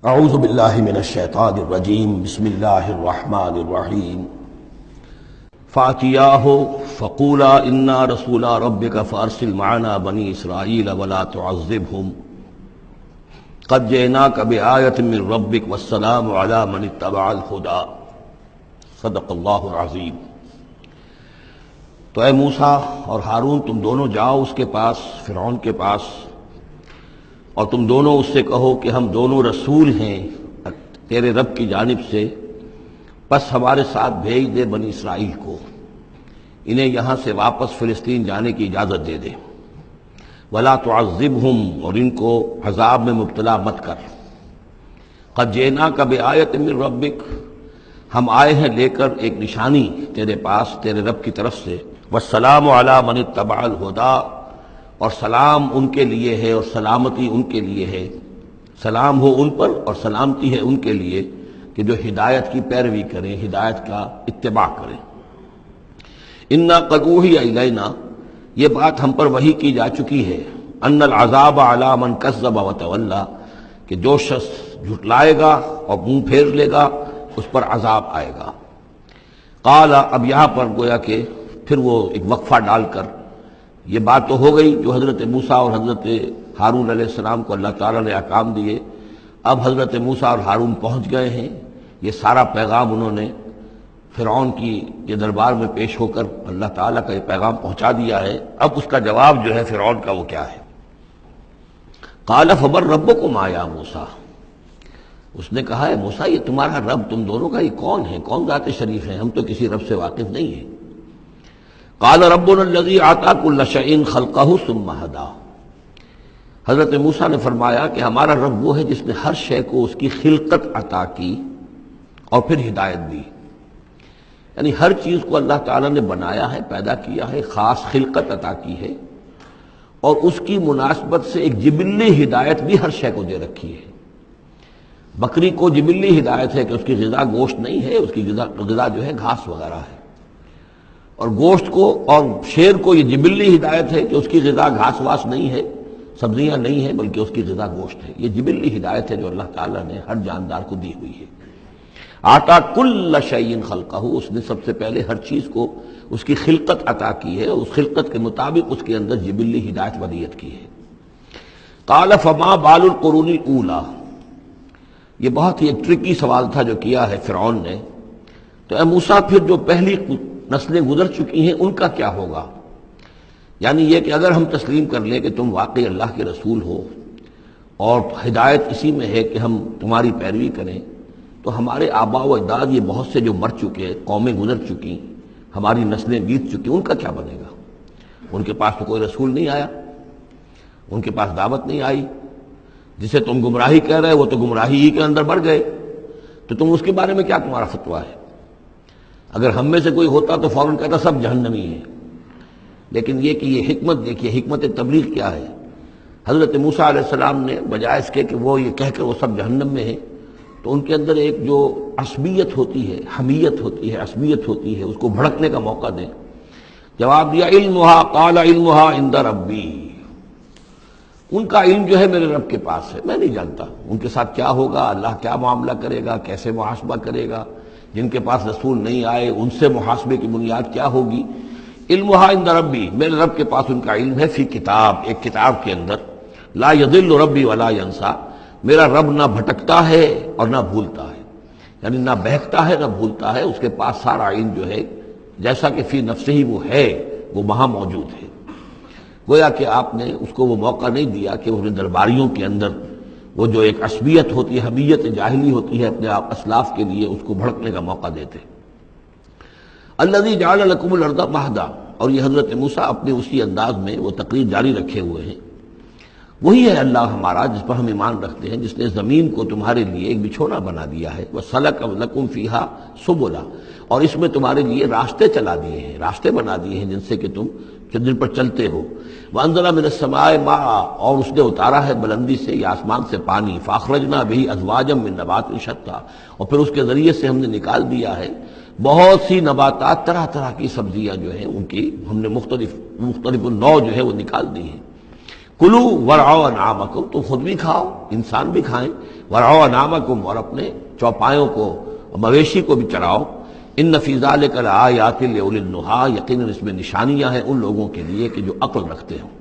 اعوذ باللہ من الشیطان الرجیم بسم اللہ الرحمن الرحیم فاتیاہ فقولا انا رسولا ربک فارسل معنا بنی اسرائیل ولا تعذبہم قد جئناک بآیۃ من ربک والسلام علی من اتبع الہدی صدق اللہ العظیم۔ تو اے موسیٰ اور ہارون، تم دونوں جاؤ اس کے پاس، فرعون کے پاس، اور تم دونوں اس سے کہو کہ ہم دونوں رسول ہیں تیرے رب کی جانب سے، بس ہمارے ساتھ بھیج دے بنی اسرائیل کو، انہیں یہاں سے واپس فلسطین جانے کی اجازت دے دے۔ ولا تعذبہم، اور ان کو عذاب میں مبتلا مت کر۔ قد جئناک بآیۃ من ربک، ہم آئے ہیں لے کر ایک نشانی تیرے پاس تیرے رب کی طرف سے۔ والسلام علی من اتبع الہدی، اور سلام ان کے لیے ہے اور سلامتی ان کے لیے ہے، سلام ہو ان پر اور سلامتی ہے ان کے لیے کہ جو ہدایت کی پیروی کریں، ہدایت کا اتباع کریں۔ انا قد اوحی الینا، یہ بات ہم پر وحی کی جا چکی ہے، ان العذاب علی من کذب وتولی، کہ جو شخص جھٹلائے گا اور منہ پھیر لے گا اس پر عذاب آئے گا۔ قال، اب یہاں پر گویا کہ پھر وہ ایک وقفہ ڈال کر یہ بات تو ہو گئی جو حضرت موسیٰ اور حضرت ہارون علیہ السلام کو اللہ تعالیٰ نے احکام دیے۔ اب حضرت موسیٰ اور ہارون پہنچ گئے ہیں، یہ سارا پیغام انہوں نے فرعون کی یہ دربار میں پیش ہو کر اللہ تعالیٰ کا یہ پیغام پہنچا دیا ہے۔ اب اس کا جواب جو ہے فرعون کا وہ کیا ہے؟ قال فمن ربکم یا موسیٰ، اس نے کہا ہے موسیٰ یہ تمہارا رب تم دونوں کا یہ کون ہے، کون ذات شریف ہے، ہم تو کسی رب سے واقف نہیں ہیں۔ قال ربنا الذی اعطی کل شیء خلقہ ثم ہدی، حضرت موسیٰ نے فرمایا کہ ہمارا رب وہ ہے جس نے ہر شے کو اس کی خلقت عطا کی اور پھر ہدایت دی، یعنی ہر چیز کو اللہ تعالیٰ نے بنایا ہے، پیدا کیا ہے، خاص خلقت عطا کی ہے، اور اس کی مناسبت سے ایک جبلی ہدایت بھی ہر شے کو دے رکھی ہے۔ بکری کو جبلی ہدایت ہے کہ اس کی غذا گوشت نہیں ہے، اس کی غذا جو ہے گھاس وغیرہ ہے، اور گوشت کو اور شیر کو یہ جبلی ہدایت ہے کہ اس کی غذا گھاس واس نہیں ہے، سبزیاں نہیں ہیں، بلکہ اس کی غذا گوشت ہے۔ یہ جبلی ہدایت ہے جو اللہ تعالیٰ نے ہر جاندار کو دی ہوئی ہے۔ آتا کل شیء خلقہ، اس نے سب سے پہلے ہر چیز کو اس کی خلقت عطا کی ہے، اور اس خلقت کے مطابق اس کے اندر جبلی ہدایت ودیت کی ہے۔ قال فما بال القرون الاولی، یہ بہت ہی ایک ٹرکی سوال تھا جو کیا ہے فرعون نے۔ تو اے موسیٰ پھر جو پہلی نسلیں گزر چکی ہیں ان کا کیا ہوگا؟ یعنی یہ کہ اگر ہم تسلیم کر لیں کہ تم واقعی اللہ کے رسول ہو اور ہدایت اسی میں ہے کہ ہم تمہاری پیروی کریں، تو ہمارے آباء و اجداد یہ بہت سے جو مر چکے، قومیں گزر چکی، ہماری نسلیں بیت چکی، ان کا کیا بنے گا؟ ان کے پاس تو کوئی رسول نہیں آیا، ان کے پاس دعوت نہیں آئی، جسے تم گمراہی کہہ رہے وہ تو گمراہی ہی کے اندر بڑھ گئے، تو تم اس کے بارے میں کیا تمہارا فتویٰ ہے؟ اگر ہم میں سے کوئی ہوتا تو فوراً کہتا سب جہنمی ہیں، لیکن یہ کہ یہ حکمت دیکھیے، حکمت تبلیغ کیا ہے۔ حضرت موسیٰ علیہ السلام نے بجائے اس کے کہ وہ یہ کہہ کر وہ سب جہنم میں ہیں، تو ان کے اندر ایک جو عصبیت ہوتی ہے، حمیت ہوتی ہے، عصبیت ہوتی ہے، اس کو بھڑکنے کا موقع دیں۔ جواب دیا علمھا، قال علمھا عند ربی، ان کا علم جو ہے میرے رب کے پاس ہے، میں نہیں جانتا ان کے ساتھ کیا ہوگا، اللہ کیا معاملہ کرے گا، کیسے محاسبہ کرے گا، جن کے پاس رسول نہیں آئے ان سے محاسبے کی بنیاد کیا ہوگی۔ علمھا عند ربی، میرے رب کے پاس ان کا علم ہے، فی کتاب، ایک کتاب کے اندر، لا یضل ربی ولا ینسیٰ، میرا رب نہ بھٹکتا ہے اور نہ بھولتا ہے، یعنی نہ بہکتا ہے نہ بھولتا ہے، اس کے پاس سارا علم جو ہے جیسا کہ فی نفسہ ہی وہ ہے، وہ وہاں موجود ہے۔ گویا کہ آپ نے اس کو وہ موقع نہیں دیا کہ وہ اپنے درباریوں کے اندر وہ جو ایک عصبیت ہوتی ہے، حمیت جاہلی ہوتی ہے اپنے اسلاف کے لیے، اس کو بھڑکنے کا موقع دیتے۔ الذی جعل لکم الارض مہدا، اور یہ حضرت موسیٰ اپنے اسی انداز میں وہ تقریر جاری رکھے ہوئے ہیں، وہی ہے اللہ ہمارا جس پر ہم ایمان رکھتے ہیں، جس نے زمین کو تمہارے لیے ایک بچھونا بنا دیا ہے، وَسَلَكَ لَكُمْ فِيهَا سُبُلًا، اور اس میں تمہارے لیے راستے چلا دیے ہیں، راستے بنا دیے ہیں جن سے کہ تم جن پر چلتے ہو۔ وَأَنزَلَ مِنَ السَّمَاءِ مَاءً، اور اس نے اتارا ہے بلندی سے یا آسمان سے پانی، فَأَخْرَجْنَا بِهِ أَزْوَاجًا مِّن نَبَاتٍ شَتَّىٰ، اور پھر اس کے ذریعے سے ہم نے نکال دیا ہے بہت سی نباتات، طرح طرح کی سبزیاں جو ہیں ان کی ہم نے مختلف النوع جو ہے وہ نکال دی ہیں۔ کلو ورعوا انعامکم، تم خود بھی کھاؤ، انسان بھی کھائیں، ورعوا انعامکم، اور اپنے چوپایوں کو، مویشی کو بھی چراؤ، ان فی ذلک لآیات لأولی النہی، یقیناً اس میں نشانیاں ہیں ان لوگوں کے لیے کہ جو عقل رکھتے ہوں۔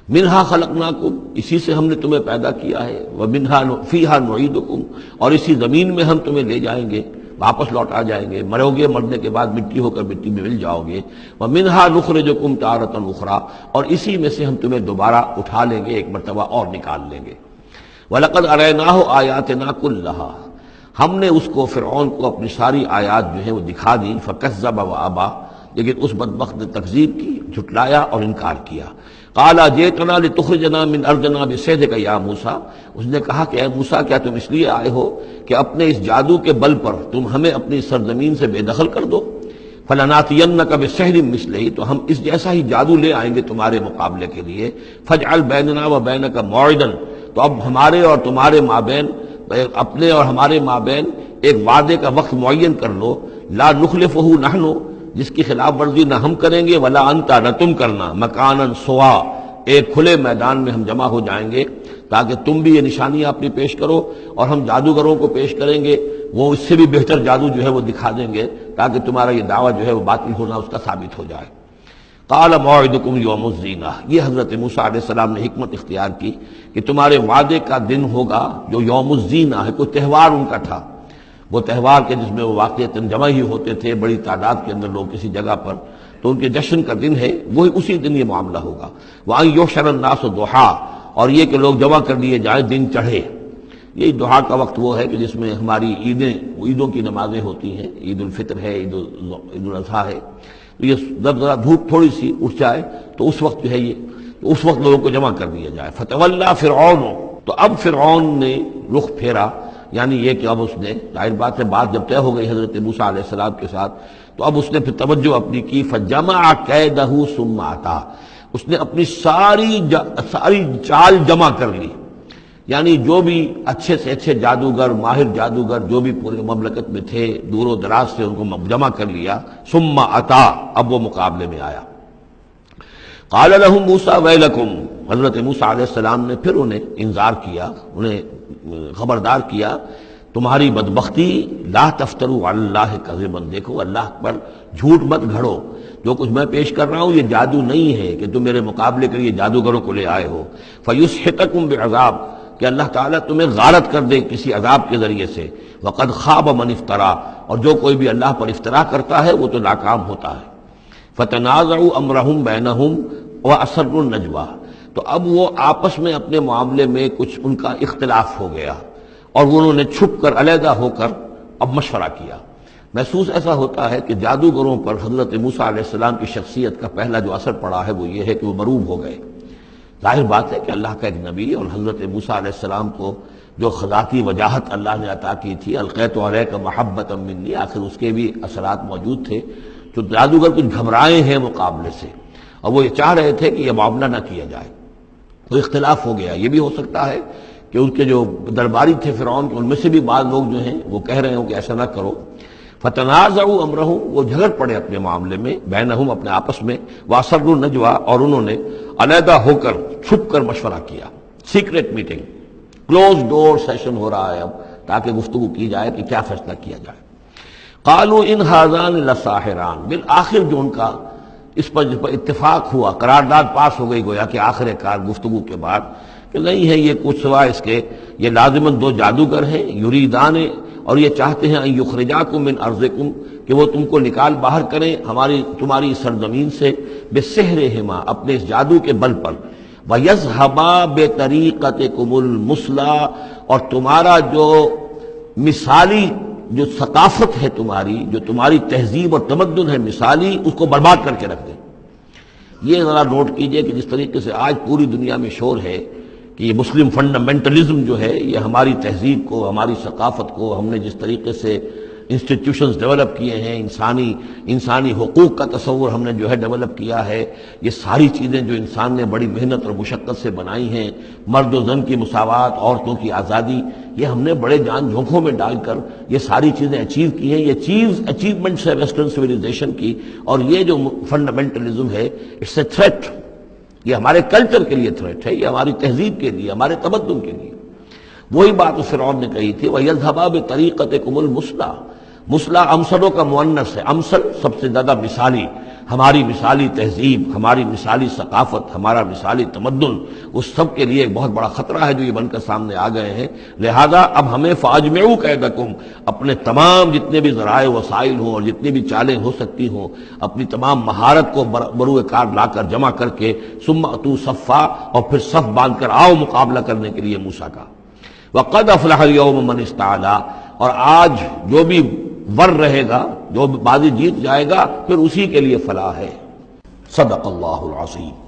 منہا خلقناکم، اسی سے ہم نے تمہیں پیدا کیا ہے، ومنہا فیہا نعیدکم، اور اسی زمین میں ہم تمہیں لے جائیں گے، واپس لوٹا جائیں گے، مرو گے، مرنے کے بعد مٹی ہو کر مٹی میں مل جاؤ گے، ومنہا نخرجکم تارۃ اخری، اور اسی میں سے ہم تمہیں دوبارہ اٹھا لیں گے، ایک مرتبہ اور نکال لیں گے۔ وَلَقَدْ أَرَيْنَاهُ آيَاتِنَا كُلَّهَا، ہم نے اس کو، فرعون کو، اپنی ساری آیات جو ہیں وہ دکھا دی، فَكَذَّبَ وَأَبَى، لیکن اس بدبخت نے تکذیب کی، جھٹلایا اور انکار کیا۔ قَالَ جِئْتَنَا لِتُخْرِجَنَا مِنْ أَرْضِنَا بِسِحْرِكَ يَا موسیٰ، اس نے کہا کہ اے موسیٰ، کیا تم اس لیے آئے ہو کہ اپنے اس جادو کے بل پر تم ہمیں اپنی سرزمین سے بے دخل کر دو؟ فَلَنَأْتِيَنَّكَ بِسِحْرٍ مِثْلِهِ، تو ہم اس جیسا ہی جادو لے آئیں گے تمہارے مقابلے کے لیے۔ فَاجْعَلْ بَيْنَنَا وَبَيْنَكَ مَوْعِدًا، تو اب ہمارے اور تمہارے مابین، اپنے اور ہمارے مابین ایک وعدے کا وقت معین کر لو، لا نخلفہ نحن، جس کی خلاف ورزی نہ ہم کریں گے، ولا انت، نہ تم کرنا، مکانا سوا، ایک کھلے میدان میں ہم جمع ہو جائیں گے، تاکہ تم بھی یہ نشانیاں اپنی پیش کرو اور ہم جادوگروں کو پیش کریں گے، وہ اس سے بھی بہتر جادو جو ہے وہ دکھا دیں گے، تاکہ تمہارا یہ دعویٰ جو ہے وہ باطل ہونا اس کا ثابت ہو جائے۔ قال موعدکم یوم الزینہ، یہ حضرت موسیٰ علیہ السلام نے حکمت اختیار کی کہ تمہارے وعدے کا دن ہوگا جو یوم الزینہ ہے، کوئی تہوار ان کا تھا، وہ تہوار کے جس میں وہ واقعتاً جمع ہی ہوتے تھے بڑی تعداد کے اندر لوگ کسی جگہ پر، تو ان کے جشن کا دن ہے، وہی اسی دن یہ معاملہ ہوگا۔ وَأَن يُحْشَرَ النَّاسُ ضُحًى، اور یہ کہ لوگ جمع کر لیے جائیں دن چڑھے۔ یہی دحا کا وقت وہ ہے کہ جس میں ہماری عیدوں کی نمازیں ہوتی ہیں، عید الفطر ہے، عید الاضحیٰ ہے، تو یہ جب ذرا دھوپ تھوڑی سی اٹھ جائے تو اس وقت جو ہے یہ، تو اس وقت لوگوں کو جمع کر دیا جائے۔ فَتَوَلَّىٰ فِرْعَوْنُ، تو اب فرعون نے رخ پھیرا، یعنی یہ کہ اب اس نے، ظاہر بات ہے بات جب طے ہو گئی حضرت موسیٰ علیہ السلام کے ساتھ، تو اب اس نے پھر توجہ اپنی کی، فَجَمَعَ كَيْدَهُ ثُمَّ أَتَىٰ، اس نے اپنی ساری چال جمع کر لی، یعنی جو بھی اچھے سے اچھے جادوگر، ماہر جادوگر جو بھی پورے مملکت میں تھے، دور و دراز سے ان کو جمع کر لیا۔ ثم اتا، اب وہ مقابلے میں آیا۔ قال لهم موسیٰ ویلکم، حضرت موسیٰ علیہ السلام نے پھر انہیں انذار کیا، انہیں خبردار کیا، تمہاری بدبختی، لا تفتروا علی اللہ کذبا، دیکھو اللہ پر جھوٹ مت گھڑو، جو کچھ میں پیش کر رہا ہوں یہ جادو نہیں ہے کہ تم میرے مقابلے کے لیے جادوگروں کو لے آئے ہو۔ فیسحتکم بعذاب، کہ اللہ تعالیٰ تمہیں غارت کر دے کسی عذاب کے ذریعے سے۔ وقد خاب من افترا، اور جو کوئی بھی اللہ پر افترا کرتا ہے وہ تو ناکام ہوتا ہے۔ فتنازعوا امرهم بینہم واسروا النجوى، تو اب وہ آپس میں اپنے معاملے میں کچھ ان کا اختلاف ہو گیا اور انہوں نے چھپ کر، علیحدہ ہو کر اب مشورہ کیا۔ محسوس ایسا ہوتا ہے کہ جادوگروں پر حضرت موسیٰ علیہ السلام کی شخصیت کا پہلا جو اثر پڑا ہے وہ یہ ہے کہ وہ مروب ہو گئے۔ ظاہر بات ہے کہ اللہ کا ایک نبی، اور حضرت موسیٰ علیہ السلام کو جو ذاتی وجاہت اللہ نے عطا کی تھی، القیت علیک محبۃ منی، آخر اس کے بھی اثرات موجود تھے، تو جادوگر کچھ گھبرائے ہیں مقابلے سے، اور وہ یہ چاہ رہے تھے کہ یہ معاملہ نہ کیا جائے، تو اختلاف ہو گیا۔ یہ بھی ہو سکتا ہے کہ ان کے جو درباری تھے فرعون کے، ان میں سے بھی بعض لوگ جو ہیں وہ کہہ رہے ہوں کہ ایسا نہ کرو۔ فتنازعوا امرهم، وہ جھگڑ پڑے اپنے معاملے میں، بینہم اپنے آپس میں، واسروا النجوى، اور انہوں نے علیحدہ ہو کر چھپ کر مشورہ کیا، سیکریٹ میٹنگ، کلوز ڈور سیشن ہو رہا ہے اب، تاکہ گفتگو کی جائے کہ کیا فیصلہ کیا جائے۔ قالوا ان هذان لساحران، بالآخر جو ان کا اس پر اتفاق ہوا، قرارداد پاس ہو گئی گویا کہ آخر کار گفتگو کے بعد، کہ نہیں ہے یہ کچھ سوا اس کے، یہ لازماً دو جادوگر ہیں، یریدان، اور یہ چاہتے ہیں ان یخرجاکم من ارضکم، کہ وہ تم کو نکال باہر کریں تمہاری سرزمین سے، بسحرہما، اپنے اس جادو کے بل پر، ویذھبا بطریقتکم المثلی، اور تمہارا جو مثالی جو ثقافت ہے تمہاری، جو تمہاری تہذیب اور تمدن ہے مثالی، اس کو برباد کر کے رکھ دیں۔ یہ ذرا نوٹ کیجئے کہ جس طریقے سے آج پوری دنیا میں شور ہے کہ یہ مسلم فنڈامنٹلزم جو ہے یہ ہماری تہذیب کو، ہماری ثقافت کو، ہم نے جس طریقے سے انسٹیٹیوشنز ڈیولپ کیے ہیں، انسانی حقوق کا تصور ہم نے جو ہے ڈیولپ کیا ہے، یہ ساری چیزیں جو انسان نے بڑی محنت اور مشقت سے بنائی ہیں، مرد و زن کی مساوات، عورتوں کی آزادی، یہ ہم نے بڑے جان جھونکوں میں ڈال کر یہ ساری چیزیں اچیو کی ہیں۔ یہ اچیومنٹس ہے ویسٹرن سویلائزیشن کی، اور یہ جو فنڈامنٹلزم ہے، اٹس اے تھریٹ یہ ہمارے کلچر کے لیے تھریٹ ہے، یہ ہماری تہذیب کے لیے، ہمارے تمدن کے لیے۔ وہی بات اس فرعون نے کہی تھی وَيَذْهَبَا بِطَرِيقَتِكُمُ الْمُثْلَىٰ، مثلا امثلوں کا مؤنث ہے، امثل سب سے زیادہ مثالی، ہماری مثالی تہذیب، ہماری مثالی ثقافت، ہمارا مثالی تمدن، اس سب کے لیے ایک بہت بڑا خطرہ ہے جو یہ بن کر سامنے آ گئے ہیں۔ لہذا اب ہمیں فَأَجْمِعُوا كَيْدَكُمْ، اپنے تمام جتنے بھی ذرائع وسائل ہوں اور جتنی بھی چالیں ہو سکتی ہوں، اپنی تمام مہارت کو بروئے کار لا کر جمع کر کے ثُمَّ أْتُوا صَفًّا، اور پھر صف باندھ کر آؤ مقابلہ کرنے کے لیے موسیٰ کا۔ وَقَدْ أَفْلَحَ الْيَوْمَ مَنِ اسْتَعْلَىٰ، اور آج جو بھی ور رہے گا، جو بازی جیت جائے گا، پھر اسی کے لیے فلاح ہے۔ صدق اللہ العظیم۔